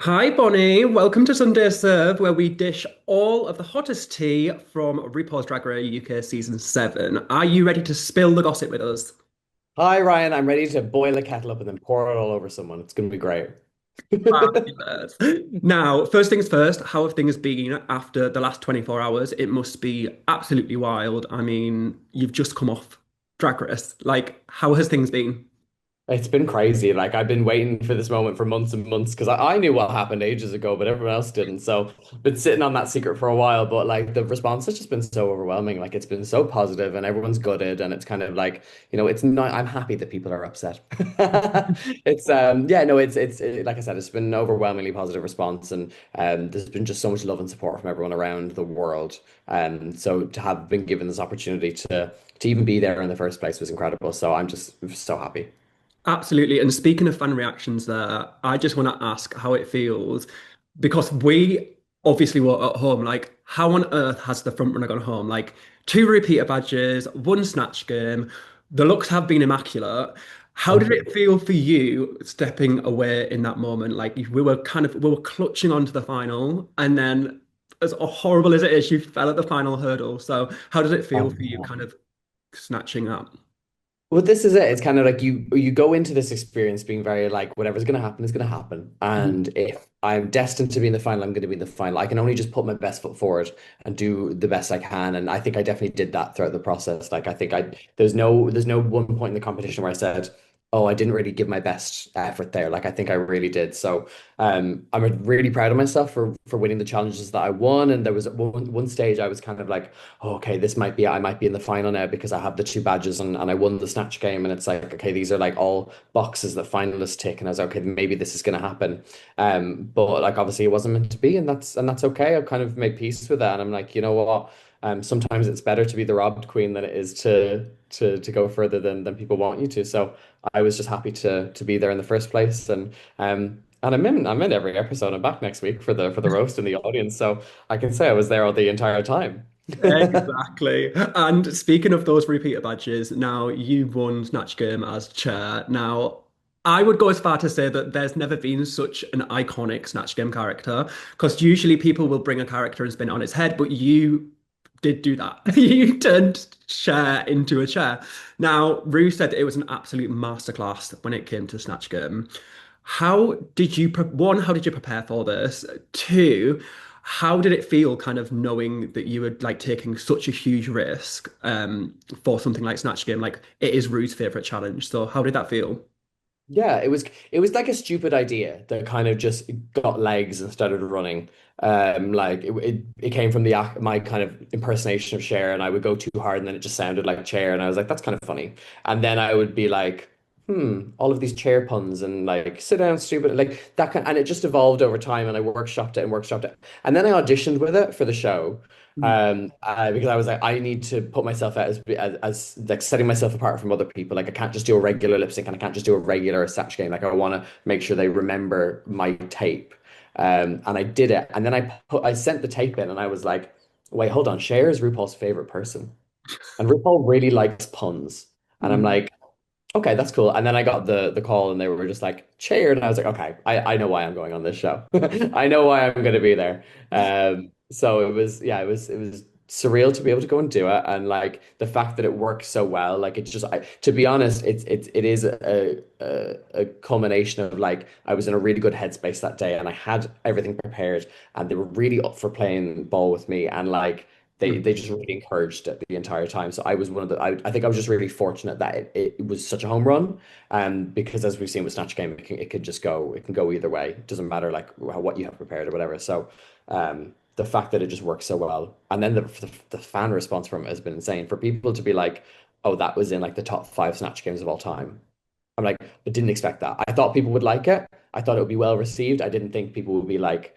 Hi, Bonnie. Welcome to Sunday Serve, where we dish all of the hottest tea from RuPaul's Drag Race UK Season 7. Are you ready to spill the gossip with us? Hi Ryan, I'm ready to boil a kettle up and then pour it all over someone. It's going to be great. Fabulous. Now, first things first, how have things been after the last 24 hours? It must be absolutely wild. I mean, you've just come off Drag Race. Like, how has things been? It's been crazy. Like I've been waiting for this moment for months and months because I knew what happened ages ago, but everyone else didn't. So been sitting on that secret for a while. But like the response has just been so overwhelming. Like it's been so positive and everyone's gutted. And it's kind of like, it's not, I'm happy that people are upset. It's yeah, no, like I said, it's been an overwhelmingly positive response. And there's been just so much love and support from everyone around the world. So to have been given this opportunity to even be there in the first place was incredible. So I'm just so happy. Absolutely. And speaking of fan reactions there, I just want to ask how it feels because we obviously were at home. Like, how on earth has the front runner gone home? Like, two repeater badges, one snatch game. The looks have been immaculate. How Thank did you. it feel for you stepping away in that moment? Like, we were clutching onto the final, and then as horrible as it is, you fell at the final hurdle. So, how did it feel for you, kind of snatching up? Well, this is it. It's kind of like you go into this experience being very like whatever's going to happen is going to happen. And if I'm destined to be in the final, I'm going to be in the final. I can only just put my best foot forward and do the best I can. And I think I definitely did that throughout the process. Like I think I there's no one point in the competition where I said, "Oh, I didn't really give my best effort there." Like I think I really did. So I'm really proud of myself for winning the challenges that I won. And there was one stage I was kind of like, oh, okay, this might be I might be in the final now because I have the two badges and I won the snatch game and it's like okay, these are like all boxes that finalists tick and I was like, okay, maybe this is going to happen. But like obviously it wasn't meant to be and that's okay. I've kind of made peace with that and I'm like, you know what? Sometimes it's better to be the robbed queen than it is to go further than people want you to. So I was just happy to be there in the first place and I'm in every episode. I'm back next week for the roast in the audience, so I can say I was there all the entire time. Exactly. And speaking of those repeater badges, now you won Snatch Game as chair. Now, I would go as far to say that there's never been such an iconic Snatch Game character because usually people will bring a character and spin it on its head, but you did do that. You turned chair into a chair. Now, Rue said that it was an absolute masterclass when it came to Snatch Game. One, how did you prepare for this? Two, how did it feel kind of knowing that you were like taking such a huge risk for something like Snatch Game? Like it is Rue's favorite challenge. So how did that feel? Yeah, it was like a stupid idea that kind of just got legs and started running. Like it came from my kind of impersonation of Cher, and I would go too hard, and then it just sounded like Cher, and I was like, that's kind of funny. And then I would be like, all of these chair puns and like sit down, stupid, like that kind, and it just evolved over time, and I workshopped it, and then I auditioned with it for the show. Because I was like, I need to put myself out as like setting myself apart from other people. Like I can't just do a regular lip sync and I can't just do a regular Satch game. Like I want to make sure they remember my tape. And I did it. And then I sent the tape in and I was like, wait, hold on. Cher is RuPaul's favorite person. And RuPaul really likes puns. And I'm Mm. like, okay, that's cool. And then I got the call and they were just like cheered. And I was like, okay, I know why I'm going on this show. I know why I'm going to be there. So it was, yeah, it was surreal to be able to go and do it. And like the fact that it worked so well, like it's just, to be honest, it is a culmination of like, I was in a really good headspace that day and I had everything prepared and they were really up for playing ball with me. And like, they just really encouraged it the entire time. So I was one of I think I was just really fortunate that it was such a home run. Because as we've seen with Snatch Game, it can go either way. It doesn't matter like what you have prepared or whatever. So the fact that it just works so well. And then the fan response from it has been insane. For people to be like, oh, that was in like the top five Snatch Games of all time. I'm like, I didn't expect that. I thought people would like it. I thought it would be well received. I didn't think people would be like,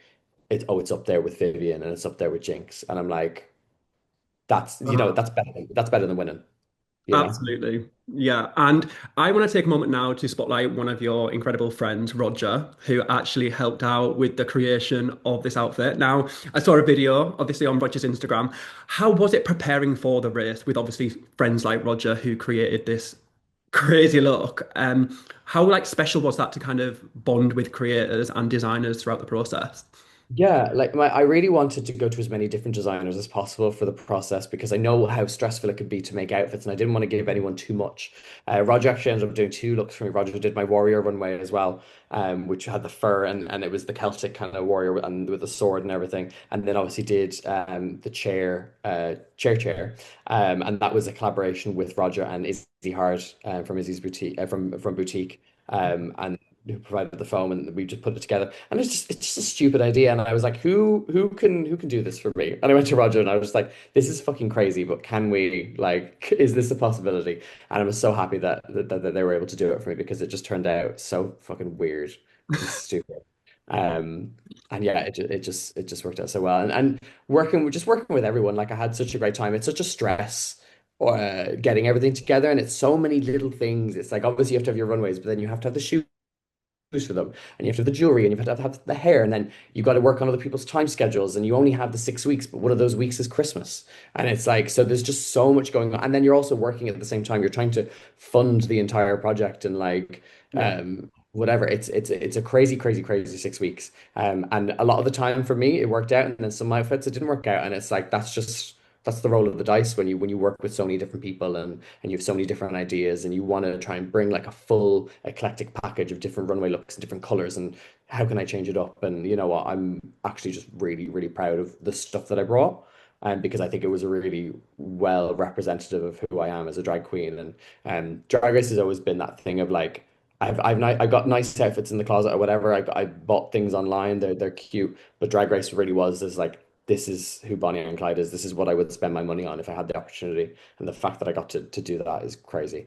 it's up there with Vivian and it's up there with Jinx. And I'm like, that's better than winning, you know? Absolutely. Yeah. And I want to take a moment now to spotlight one of your incredible friends, Roger, who actually helped out with the creation of this outfit. Now, I saw a video, obviously, on Roger's Instagram. How was it preparing for the race with obviously friends like Roger who created this? Crazy look. How like special was that to kind of bond with creators and designers throughout the process? Yeah, like I really wanted to go to as many different designers as possible for the process because I know how stressful it could be to make outfits, and I didn't want to give anyone too much. Roger actually ended up doing two looks for me. Roger did my warrior runway as well, which had the fur and it was the Celtic kind of warrior and with the sword and everything, and then obviously did the chair, and that was a collaboration with Roger and Izzy Hart from Izzy's boutique from boutique, and who provided the foam and we just put it together and it's just a stupid idea and I was like who can do this for me and I went to Roger and I was just like this is fucking crazy but can we like is this a possibility and I was so happy that they were able to do it for me because it just turned out so fucking weird and stupid um and yeah it just worked out so well and working with everyone like I had such a great time it's such a stress getting everything together and it's so many little things it's like obviously you have to have your runways but then you have to have the shoes for them, and you have to have the jewelry, and you have to have the hair, and then you got to work on other people's time schedules, and you only have the 6 weeks, but one of those weeks is Christmas, and it's like so. There's just so much going on, and then you're also working at the same time. You're trying to fund the entire project and like Yeah. whatever. It's a crazy, crazy, crazy 6 weeks. And a lot of the time for me, it worked out, and then some outfits it didn't work out, and it's like that's the roll of the dice when you work with so many different people and you have so many different ideas and you want to try and bring like a full eclectic package of different runway looks and different colors and how can I change it up? And you know what? I'm actually just really, really proud of the stuff that I brought. And because I think it was a really well representative of who I am as a drag queen. And Drag Race has always been that thing of like I've got nice outfits in the closet or whatever. I bought things online. They're cute, but Drag Race really was is like this is who Bonnie and Clyde is. This is what I would spend my money on if I had the opportunity. And the fact that I got to do that is crazy.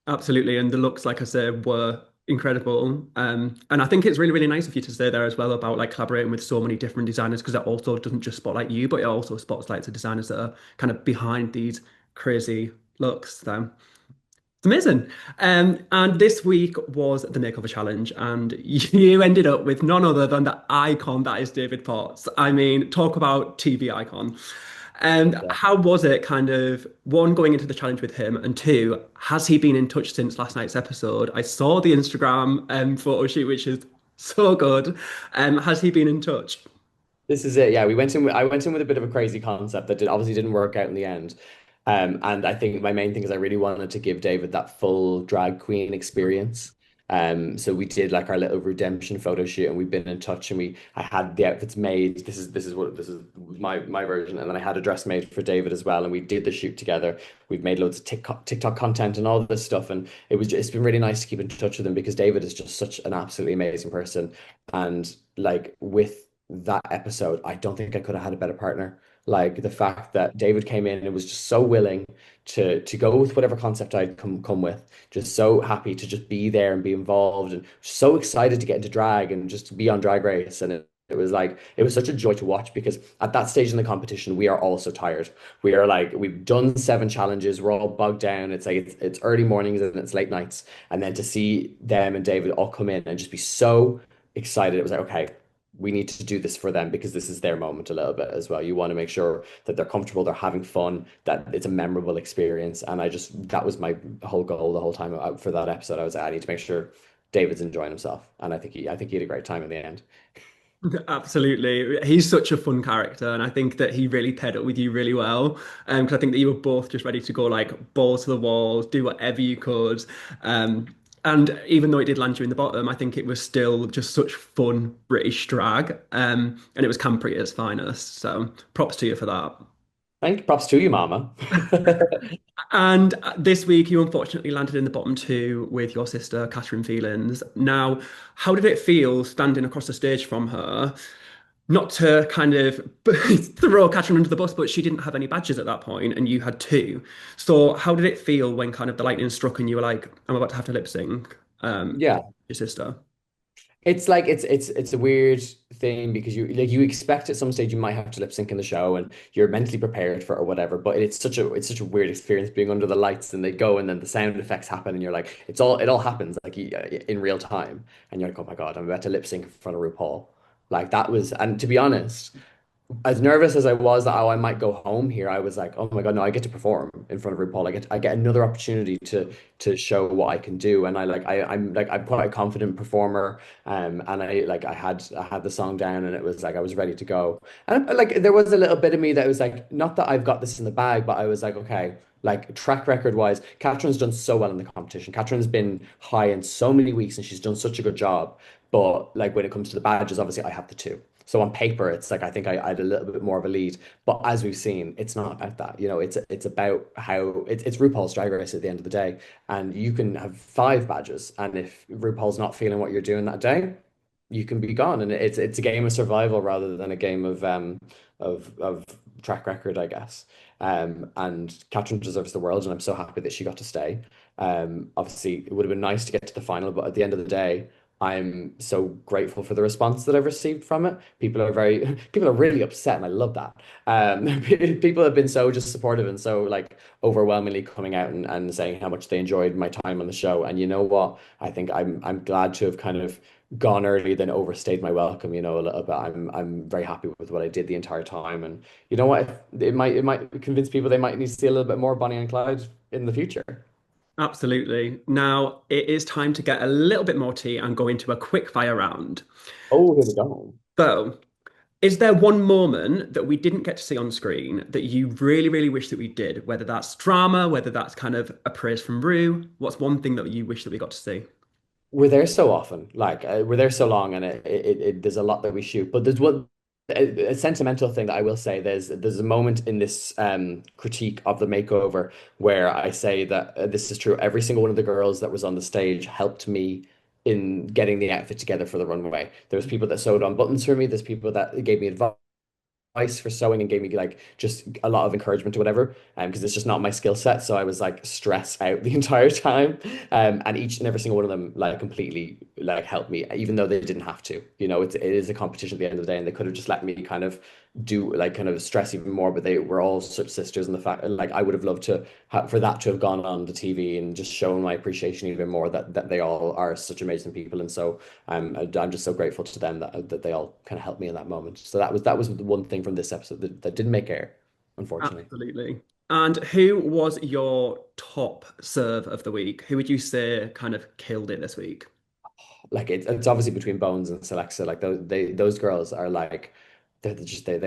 Absolutely. And the looks, like I said, were incredible. And I think it's really, really nice of you to say there as well about like collaborating with so many different designers because it also doesn't just spotlight you, but it also spotlights the designers that are kind of behind these crazy looks. So it's amazing. And this week was the makeover challenge, and you ended up with none other than the icon that is David Potts. I mean, talk about TV icon. And Yeah. how was it kind of one going into the challenge with him, and two, has he been in touch since last night's episode? I saw the Instagram photo shoot, which is so good. Has he been in touch? This is it. Yeah, I went in with a bit of a crazy concept that obviously didn't work out in the end. And I think my main thing is I really wanted to give David that full drag queen experience. So we did like our little redemption photo shoot, and we've been in touch, and I had the outfits made. This is my version, and then I had a dress made for David as well, and we did the shoot together. We've made loads of TikTok content and all this stuff, and it's been really nice to keep in touch with him because David is just such an absolutely amazing person, and like with that episode, I don't think I could have had a better partner. Like the fact that David came in and was just so willing to go with whatever concept I'd come with, just so happy to just be there and be involved, and so excited to get into drag and just to be on Drag Race. And it was like it was such a joy to watch because at that stage in the competition, we are all so tired. We are like we've done 7 challenges, we're all bogged down. It's like it's early mornings and it's late nights, and then to see them and David all come in and just be so excited, it was like okay, we need to do this for them because this is their moment a little bit as well. You want to make sure that they're comfortable, they're having fun, that it's a memorable experience. And that was my whole goal the whole time out for that episode. I was like, I need to make sure David's enjoying himself. And I think he had a great time in the end. Absolutely. He's such a fun character, and I think that he really paired up with you really well. Because I think that you were both just ready to go like balls to the walls, do whatever you could. Um, and even though it did land you in the bottom, I think it was still just such fun British drag. And it was Campry at its finest. So props to you for that. Thank props to you, Mama. And this week, you unfortunately landed in the bottom two with your sister, Catherine Feelings. Now, how did it feel standing across the stage from her? Not to kind of throw Catherine under the bus, but she didn't have any badges at that point, and you had two. So, how did it feel when kind of the lightning struck and you were like, "I'm about to have to lip sync"? Yeah. Your sister. It's like it's a weird thing because you expect at some stage you might have to lip sync in the show and you're mentally prepared for it or whatever, but it's such a weird experience being under the lights and they go and then the sound effects happen and you're like it all happens like in real time and you're like oh my God I'm about to lip sync in front of RuPaul like that was and to be honest as nervous as I was that oh I might go home here, I was like, oh my God, no, I get to perform in front of RuPaul. I get another opportunity to show what I can do. And I'm quite a confident performer. And I had the song down and it was like I was ready to go. And like there was a little bit of me that was like, not that I've got this in the bag, but I was like, okay. Like track record wise, Catherine's done so well in the competition. Catherine's been high in so many weeks and she's done such a good job. But like when it comes to the badges, obviously I have the two. So on paper, it's like I think I had a little bit more of a lead, but as we've seen, it's not about that. It's about how it's RuPaul's Drag Race at the end of the day, and you can have five badges, and if RuPaul's not feeling what you're doing that day, you can be gone. And it's a game of survival rather than a game of track record, I guess. And Catherine deserves the world, and I'm so happy that she got to stay. Obviously, it would have been nice to get to the final, but at the end of the day. I'm so grateful for the response that I've received from it. People are really upset, and I love that. People have been so just supportive and so like overwhelmingly coming out and saying how much they enjoyed my time on the show. And you know what? I think I'm glad to have kind of gone early than overstayed my welcome, a little bit. I'm very happy with what I did the entire time. And you know what? It might convince people they might need to see a little bit more Bonnie and Clyde in the future. Absolutely. Now it is time to get a little bit more tea and go into a quick fire round. Oh, here we go. So, is there one moment that we didn't get to see on screen that you really, really wish that we did? Whether that's drama, whether that's kind of a praise from Rue, what's one thing that you wish that we got to see? We're there so often, like we're there so long, and there's a lot that we shoot. But there's one a sentimental thing that I will say. There's a moment in this critique of the makeover where I say that this is true. Every single one of the girls that was on the stage helped me in getting the outfit together for the runway. There was people that sewed on buttons for me. There's people that gave me advice for sewing and gave me like just a lot of encouragement or whatever because it's just not my skill set, so I was like stressed out the entire time, and each and every single one of them like completely like helped me even though they didn't have to. It is a competition at the end of the day, and they could have just let me kind of do like kind of stress even more, but they were all such sisters, and the fact like I would have loved to have for that to have gone on the TV and just shown my appreciation even more that they all are such amazing people. And so I'm just so grateful to them that they all kind of helped me in that moment. So that was the one thing from this episode that didn't make air, unfortunately. Absolutely. And who was your top serve of the week? Who would you say kind of killed it this week? Like it's obviously between Bones and Celexa. Like those girls are like they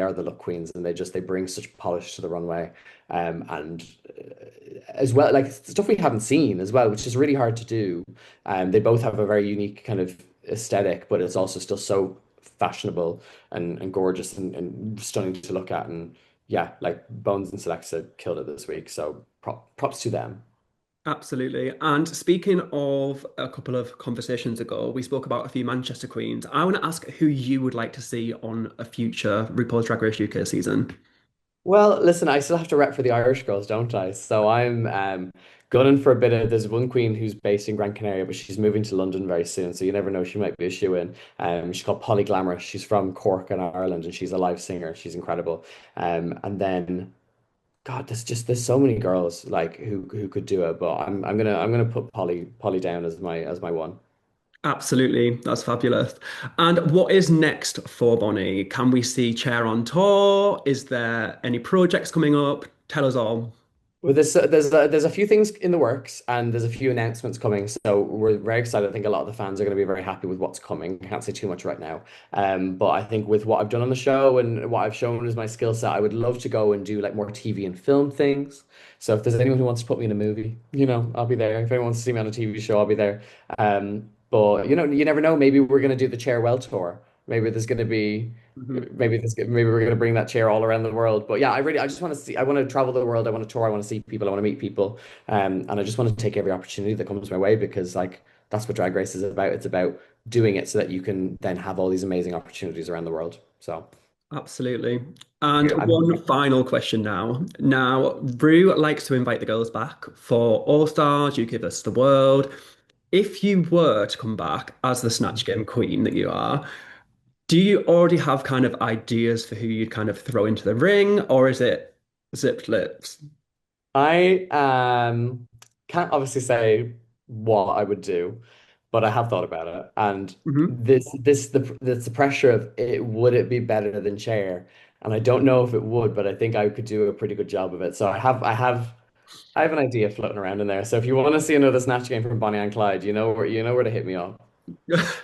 are the look queens, and they bring such polish to the runway, and as well like stuff we haven't seen as well, which is really hard to do. They both have a very unique kind of aesthetic, but it's also still so fashionable and gorgeous and stunning to look at. And yeah, like Bones and Celexa killed it this week, so props to them. Absolutely. And speaking of a couple of conversations ago, we spoke about a few Manchester Queens. I want to ask who you would like to see on a future RuPaul's Drag Race UK season. Well, listen, I still have to rep for the Irish girls, don't I? So I'm gunning for a bit of. There's one queen who's based in Gran Canaria, but she's moving to London very soon, so you never know, she might be a shoe-in. She's called Polly Glamorous. She's from Cork in Ireland, and she's a live singer. She's incredible. And then God, there's so many girls like who could do it, but I'm gonna put Polly down as my one. Absolutely. That's fabulous. And what is next for Bonnie? Can we see Chair on tour? Is there any projects coming up? Tell us all. Well, there's a few things in the works, and there's a few announcements coming. So we're very excited. I think a lot of the fans are going to be very happy with what's coming. I can't say too much right now. But I think with what I've done on the show and what I've shown as my skill set, I would love to go and do like more TV and film things. So if there's anyone who wants to put me in a movie, I'll be there. If anyone wants to see me on a TV show, I'll be there. But you never know. Maybe we're going to do the Chair tour. Maybe there's going to be Mhm. maybe we're going to bring that chair all around the world. But yeah, I just want to see. I want to travel the world. I want to tour. I want to see people. I want to meet people. And I just want to take every opportunity that comes my way because like that's what Drag Race is about. It's about doing it so that you can then have all these amazing opportunities around the world. So Absolutely. And I'm one final question now. Now, Rue likes to invite the girls back for All Stars, You Give Us the World. If you were to come back as the Snatch Game queen that you are, do you already have kind of ideas for who you'd kind of throw into the ring, or is it zipped lips? I can't obviously say what I would do, but I have thought about it. And Hmm. this the pressure of it would it be better than chair? and I don't know if it would, but I think I could do a pretty good job of it. So I have an idea floating around in there. So if you want to see another Snatch game from Bonnie and Clyde, you know where to hit me up.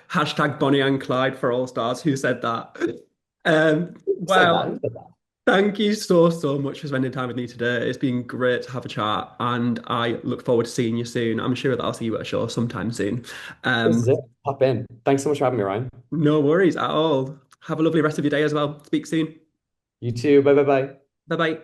Hashtag Bonnie and Clyde for All Stars. Who said that? Who said that? Who Well, said that? thank you so, so much for spending time with me today. It's been great to have a chat, and I look forward to seeing you soon. I'm sure that I'll see you at a show sometime soon. This is Um, it. Pop in. Thanks so much for having me, Ryan. no worries at all. Have a lovely rest of your day as well. Speak soon. You too. Bye bye bye. Bye bye.